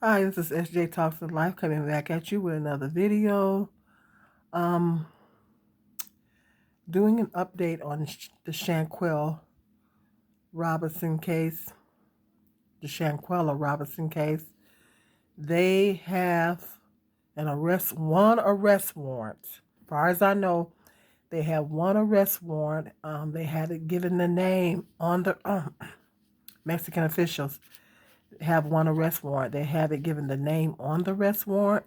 Hi, this is SJ Talks of Life coming back at you with another video. Um, Doing an update on the Shanquella Robinson case. The Shanquella Robinson case. They have one arrest warrant. As far as I know, they have one arrest warrant. They had it given the name on the Mexican officials have one arrest warrant. They have it given the name on the arrest warrant.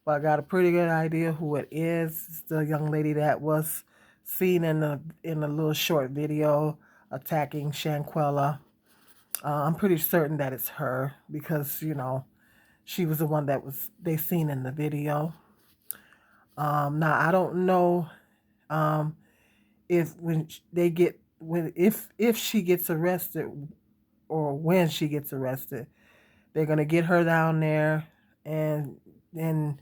But I got a pretty good idea who it is. It's the young lady that was seen in the little short video attacking Shanquella. I'm pretty certain that it's her because she was the one that was they seen in the video. Now I don't know um, if when they get when if she gets arrested or when she gets arrested, they're gonna get her down there and then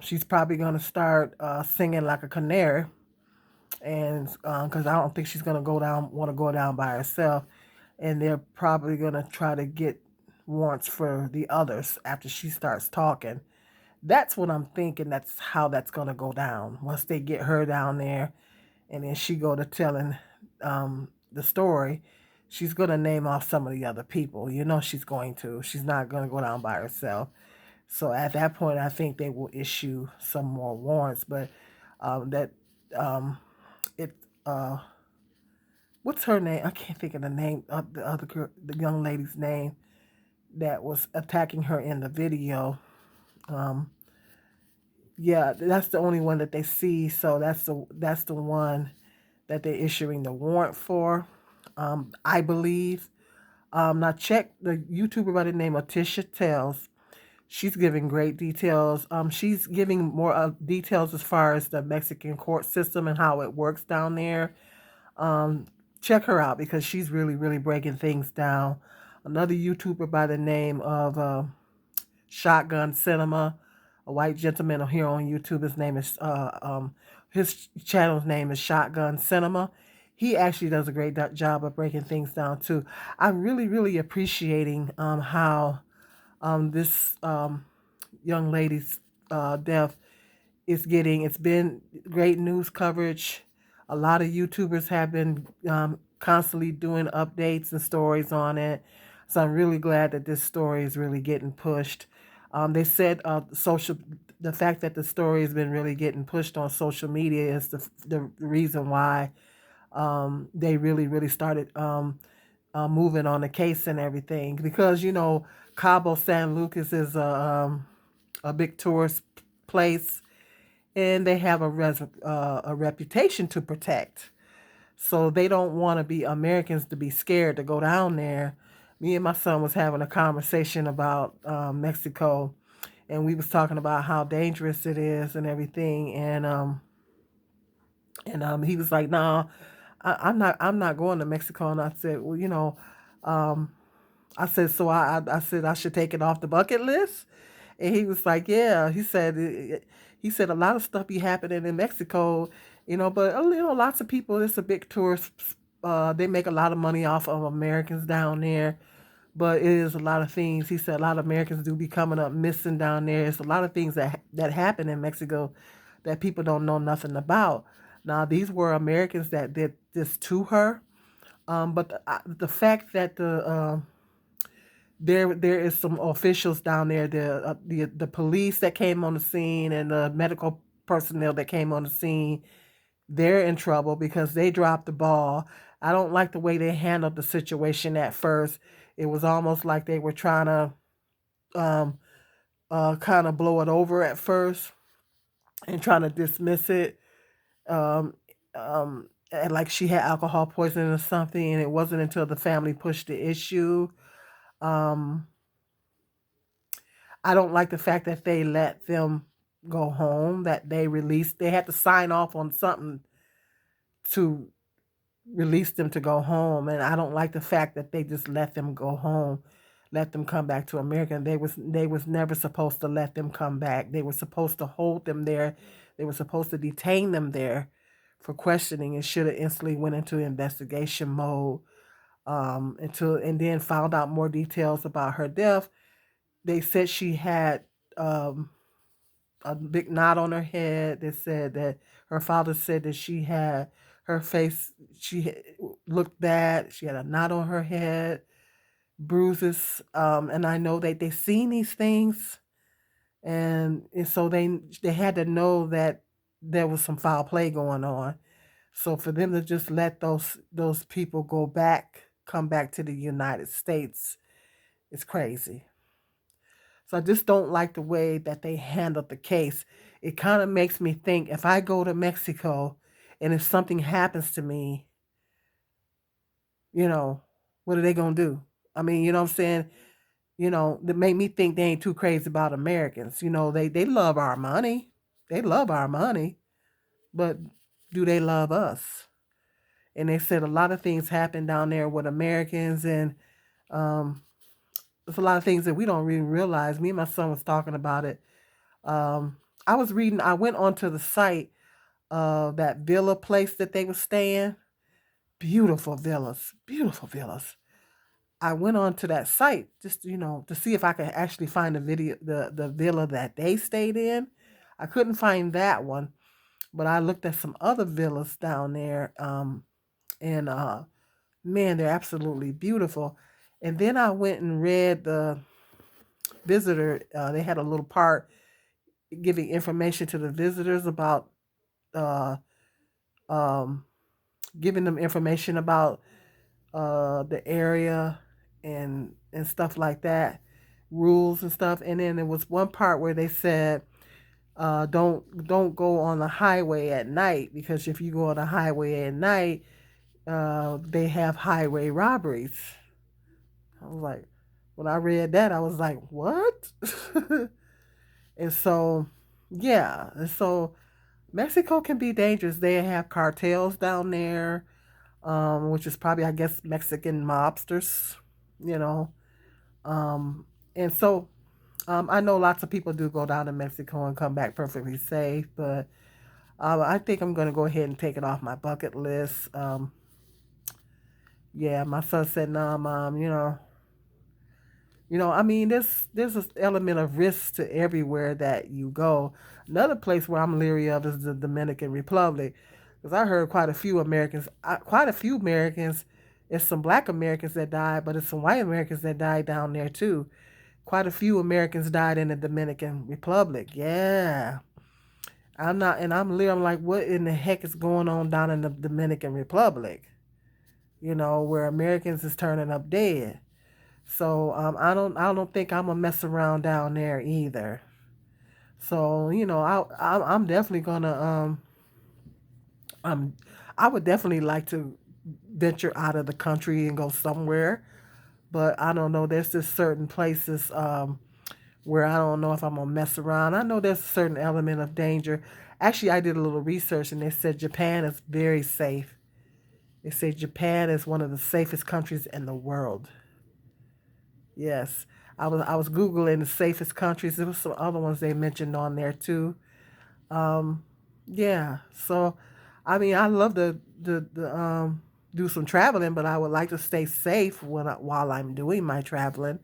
she's probably going to start singing like a canary, and because I don't think she's going to want to go down by herself, and they're probably going to try to get warrants for the others after she starts talking. That's what I'm thinking. That's how that's going to go down. Once they get her down there, and then she go to telling the story, she's going to name off some of the other people. She's going to. She's not going to go down by herself. So at that point, I think they will issue some more warrants. But that it what's her name? I can't think of the name of the other girl, the young lady's name that was attacking her in the video. Um, yeah, that's the only one that they see. So that's the one that they're issuing the warrant for. I believe. Now check the YouTuber by the name of Tisha Tells. She's giving great details. She's giving more details as far as the Mexican court system and how it works down there. Um, Check her out because she's really, really breaking things down. Another YouTuber by the name of Shotgun Cinema, a white gentleman here on YouTube. His channel's name is Shotgun Cinema. He actually does a great job of breaking things down too. I'm really, really appreciating how this young lady's death is getting. It's been great news coverage. A lot of YouTubers have been constantly doing updates and stories on it. So I'm really glad that this story is really getting pushed. They said the fact that the story has been really getting pushed on social media is the reason why they really, really started moving on the case and everything. Because, Cabo San Lucas is a big tourist place, and they have a reputation to protect. So they don't want to be Americans to be scared to go down there. Me and my son was having a conversation about Mexico, and we was talking about how dangerous it is and everything. And he was like, "No, I'm not going to Mexico." And I said, "Well, um, I said, so I said I should take it off the bucket list." And he was like, "Yeah." He said a lot of stuff be happening in Mexico, but lots of people. It's a big tourist. They make a lot of money off of Americans down there, but it is a lot of things. He said a lot of Americans do be coming up missing down there. It's a lot of things that happen in Mexico that people don't know nothing about. Now these were Americans that did this to her, but the fact that there is some officials down there, the police that came on the scene and the medical personnel that came on the scene, they're in trouble because they dropped the ball. I don't like the way they handled the situation at first. It was almost like they were trying to um, kind of blow it over at first and trying to dismiss it. Um, and like she had alcohol poisoning or something, and it wasn't until the family pushed the issue. Um, I don't like the fact that they let them go home, that they had to sign off on something to release them to go home. And I don't like the fact that they just let them go home, let them come back to America. They was never supposed to let them come back. They were supposed to hold them there. They were supposed to detain them there for questioning and should have instantly went into investigation mode. and then found out more details about her death. They said she had um, a big knot on her head. They said that her father said that she had her face, looked bad. She had a knot on her head, bruises, and I know that they seen these things, and so they had to know that there was some foul play going on. So for them to just let those people come back to the United States, is crazy. So I just don't like the way that they handled the case. It kind of makes me think, if I go to Mexico and if something happens to me, you know, what are they going to do? I mean, you know what I'm saying? That make me think they ain't too crazy about Americans. They love our money. They love our money, but do they love us? And they said a lot of things happen down there with Americans, and um, there's a lot of things that we don't really realize. Me and my son was talking about it. Um, I went onto the site of that villa place that they were staying. Beautiful villas, beautiful villas. I went onto that site just, to see if I could actually find the villa that they stayed in. I couldn't find that one, but I looked at some other villas down there, and man, they're absolutely beautiful. And then I went and read the visitor. They had a little part giving information to the visitors about uh, um, giving them information about the area and stuff like that, rules and stuff. And then there was one part where they said, don't go on the highway at night, because if you go on the highway at night, they have highway robberies. I was like, when I read that, I was like, what? And so, yeah, and so Mexico can be dangerous. They have cartels down there, which is probably, I guess, Mexican mobsters, you know. Um, and so I know lots of people do go down to Mexico and come back perfectly safe, but I think I'm going to go ahead and take it off my bucket list. Yeah, my son said, "No, mom, I mean, there's an element of risk to everywhere that you go. Another place where I'm leery of is the Dominican Republic, because I heard quite a few Americans. It's some Black Americans that died, but it's some white Americans that died down there too. Quite a few Americans died in the Dominican Republic. Yeah, I'm leery. I'm like, what in the heck is going on down in the Dominican Republic? Where Americans is turning up dead. So I don't think I'm gonna mess around down there either. So I'm definitely gonna um I would definitely like to venture out of the country and go somewhere, but I don't know. There's just certain places where I don't know if I'm gonna mess around. I know there's a certain element of danger. Actually, I did a little research and they said Japan is very safe. They say Japan is one of the safest countries in the world. Yes. I was googling the safest countries. There was some other ones they mentioned on there too. Um, yeah. So, I mean, I love to do some traveling, but I would like to stay safe while I'm doing my traveling.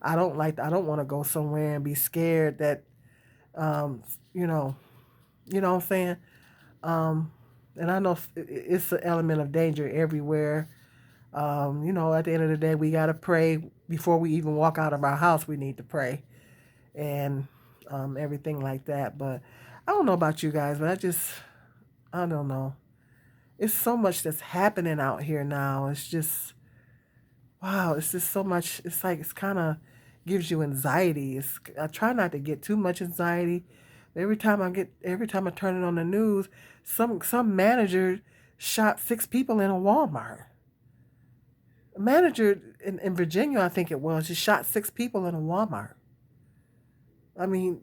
I don't want to go somewhere and be scared that um, you know you know what I'm saying. Um, and I know it's an element of danger everywhere. At the end of the day, we got to pray before we even walk out of our house. We need to pray and everything like that. But I don't know about you guys, but I don't know. It's so much that's happening out here now. It's just, wow, it's just so much. It's like, it's kind of gives you anxiety. I try not to get too much anxiety. Every time I turn it on the news, some manager shot 6 people in a Walmart. A manager in Virginia, I think it was, just shot 6 people in a Walmart. I mean,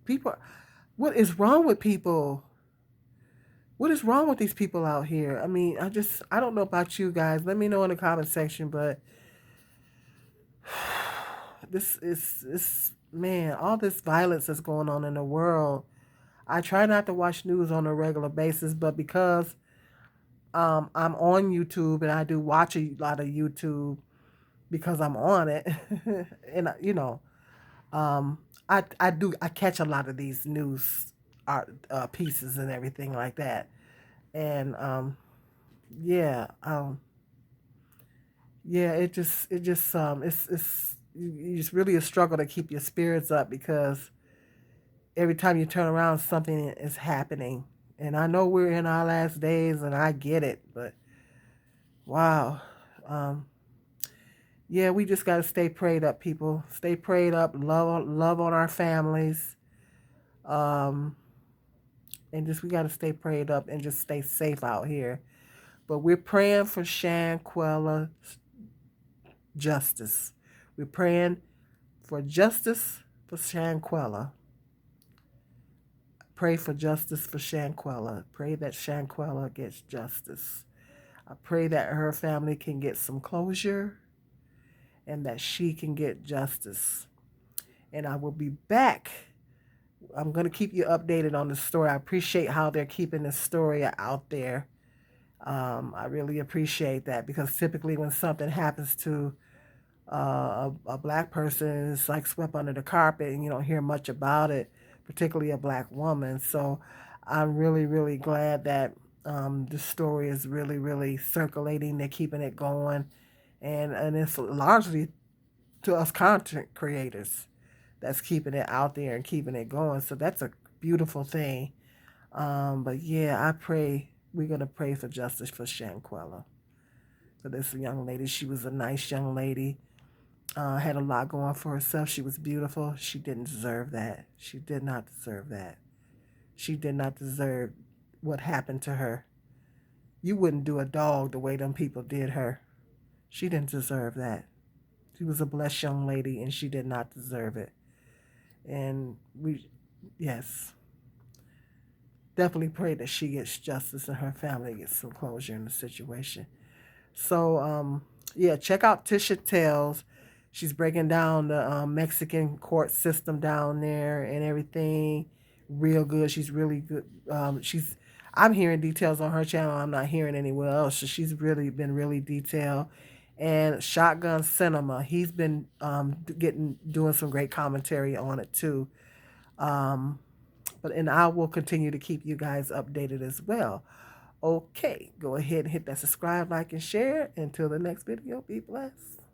people, what is wrong with people? What is wrong with these people out here? I mean, I don't know about you guys. Let me know in the comment section, but man, all this violence that's going on in the world. I try not to watch news on a regular basis, but because I'm on YouTube and I do watch a lot of YouTube because I'm on it. And um, I catch a lot of these news art pieces and everything like that. And yeah, yeah, it's really a struggle to keep your spirits up because every time you turn around, something is happening. And I know we're in our last days, and I get it, but wow. Um, yeah, we just got to stay prayed up, people. Stay prayed up, love on our families. Um, and just we got to stay prayed up and just stay safe out here. But we're praying for Shanquella justice. We're praying for justice for Shanquella. Pray for justice for Shanquella. Pray that Shanquella gets justice. I pray that her family can get some closure and that she can get justice. And I will be back. I'm going to keep you updated on the story. I appreciate how they're keeping this story out there. I really appreciate that because typically when something happens to a black person, it's like swept under the carpet and you don't hear much about it, particularly a black woman. So I'm really, really glad that the story is really, really circulating. They're keeping it going. And it's largely to us content creators that's keeping it out there and keeping it going. So that's a beautiful thing. But yeah, I pray we're gonna pray for justice for Shanquella, for this young lady. She was a nice young lady. Had a lot going for herself. She was beautiful. She didn't deserve that. She did not deserve that. She did not deserve what happened to her. You wouldn't do a dog the way them people did her. She didn't deserve that. She was a blessed young lady and she did not deserve it. And yes, definitely pray that she gets justice and her family gets some closure in the situation. So, yeah, check out Tisha Tells. She's breaking down the Mexican court system down there and everything. Real good. She's really good. I'm hearing details on her channel. I'm not hearing anywhere else. So she's really been really detailed. And Shotgun Cinema, he's been doing some great commentary on it too. Um, and I will continue to keep you guys updated as well. Okay, go ahead and hit that subscribe, like, and share. Until the next video, be blessed.